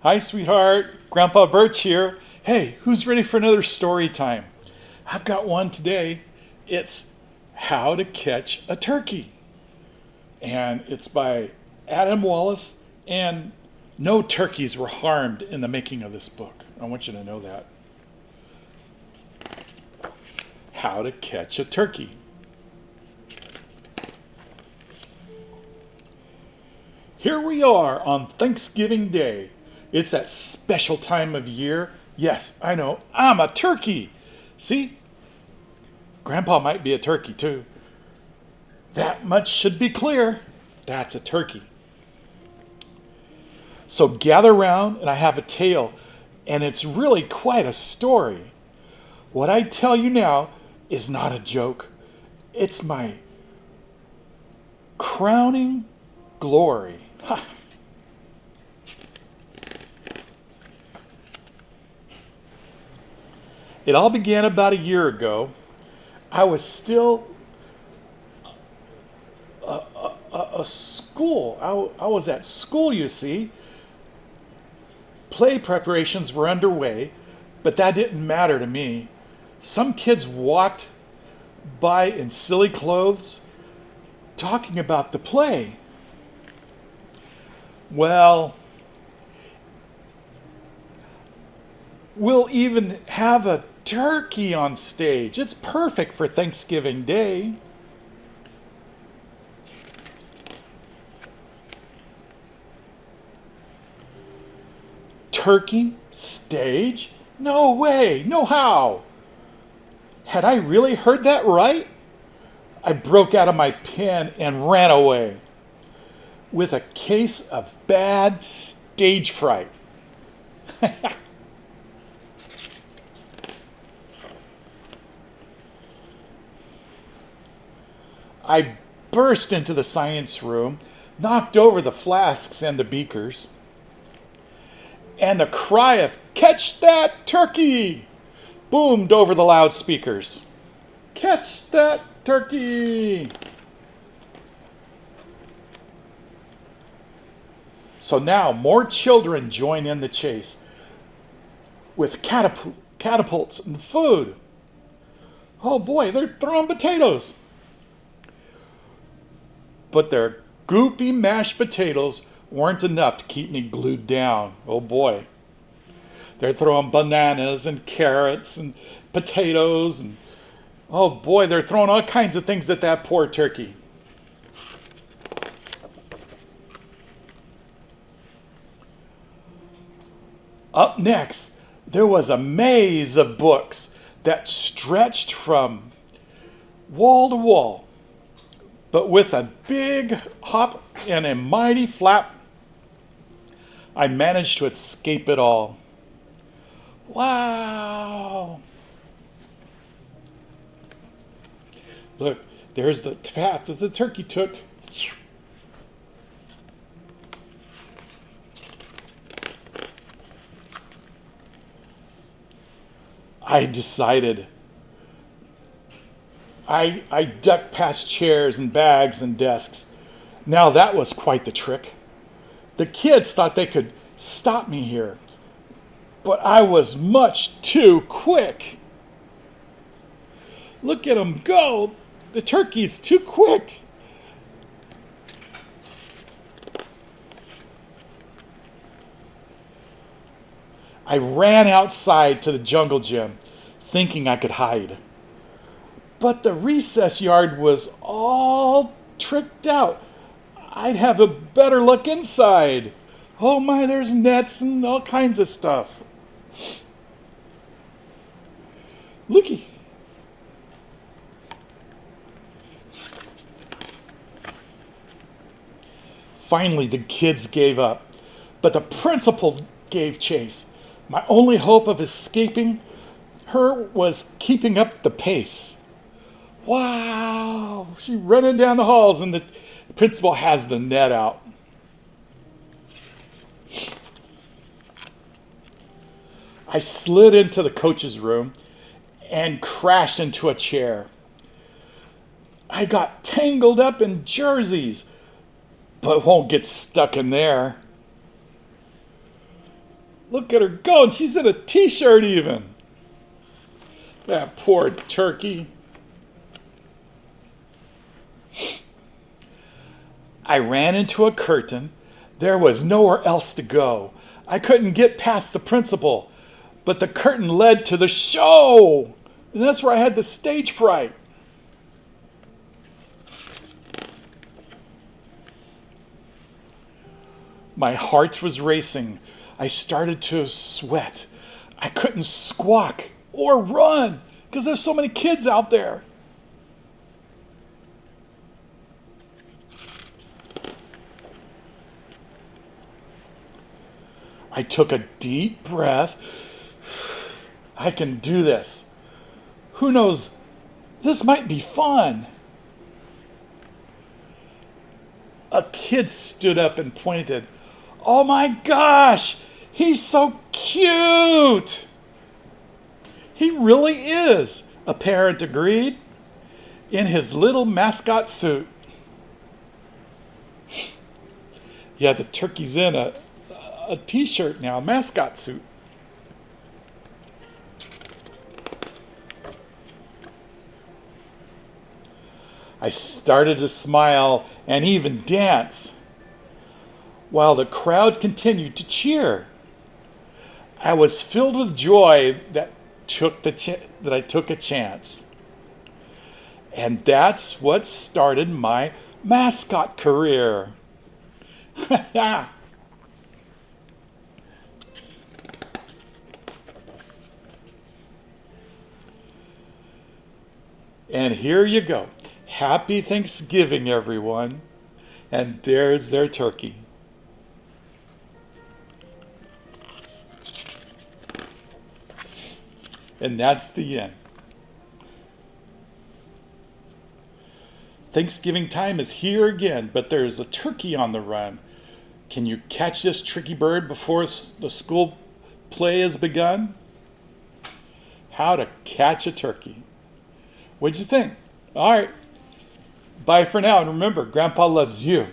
Hi, sweetheart. Grandpa Birch here. Hey, who's ready for another story time? I've got one today. It's How to Catch a Turkey. And it's by Adam Wallace. And no turkeys were harmed in the making of this book. I want you to know that. How to Catch a Turkey. Here we are on Thanksgiving Day. It's that special time of year. Yes, I know, I'm a turkey. See? Grandpa might be a turkey too. That much should be clear. That's a turkey. So gather round, and I have a tale, and it's really quite a story. What I tell you now is not a joke. It's my crowning glory. Ha. It all began about a year ago. I was still a school. I was at school, you see. Play preparations were underway, but that didn't matter to me. Some kids walked by in silly clothes talking about the play. Well, we'll even have a turkey on stage. It's perfect for Thanksgiving Day. Turkey? Stage? No way, no how. Had I really heard that right? I broke out of my pen and ran away with a case of bad stage fright. I burst into the science room, knocked over the flasks and the beakers, and the cry of "Catch that turkey!" boomed over the loudspeakers. Catch that turkey! So now more children join in the chase with catapults and food. Oh boy, they're throwing potatoes. But their goopy mashed potatoes weren't enough to keep me glued down. Oh boy. They're throwing bananas and carrots and potatoes and oh boy, they're throwing all kinds of things at that poor turkey. Up next, there was a maze of books that stretched from wall to wall. But with a big hop and a mighty flap, I managed to escape it all. Wow! Look, there's the path that the turkey took. I decided. I ducked past chairs and bags and desks. Now that was quite the trick. The kids thought they could stop me here, but I was much too quick. Look at them go. The turkey's too quick. I ran outside to the jungle gym, thinking I could hide. But the recess yard was all tricked out. I'd have a better look inside. Oh my, there's nets and all kinds of stuff. Looky. Finally, the kids gave up, but the principal gave chase. My only hope of escaping her was keeping up the pace. Wow! She's running down the halls, and the principal has the net out. I slid into the coach's room and crashed into a chair. I got tangled up in jerseys, but won't get stuck in there. Look at her go, and she's in a t-shirt even. That poor turkey. I ran into a curtain. There was nowhere else to go. I couldn't get past the principal, but the curtain led to the show. And that's where I had the stage fright. My heart was racing. I started to sweat. I couldn't squawk or run because there's so many kids out there. I took a deep breath. I can do this. Who knows? This might be fun. A kid stood up and pointed. Oh my gosh, he's so cute. He really is, a parent agreed, in his little mascot suit. Yeah, the turkey's in a t-shirt now, a mascot suit. I started to smile and even dance, while the crowd continued to cheer. I was filled with joy that I took a chance. And that's what started my mascot career. And here you go. Happy Thanksgiving, everyone. And there's their turkey. And that's the end. Thanksgiving time is here again, but there's a turkey on the run. Can you catch this tricky bird before the school play has begun? How to catch a turkey. What'd you think? All right. Bye for now. And remember, Grandpa loves you.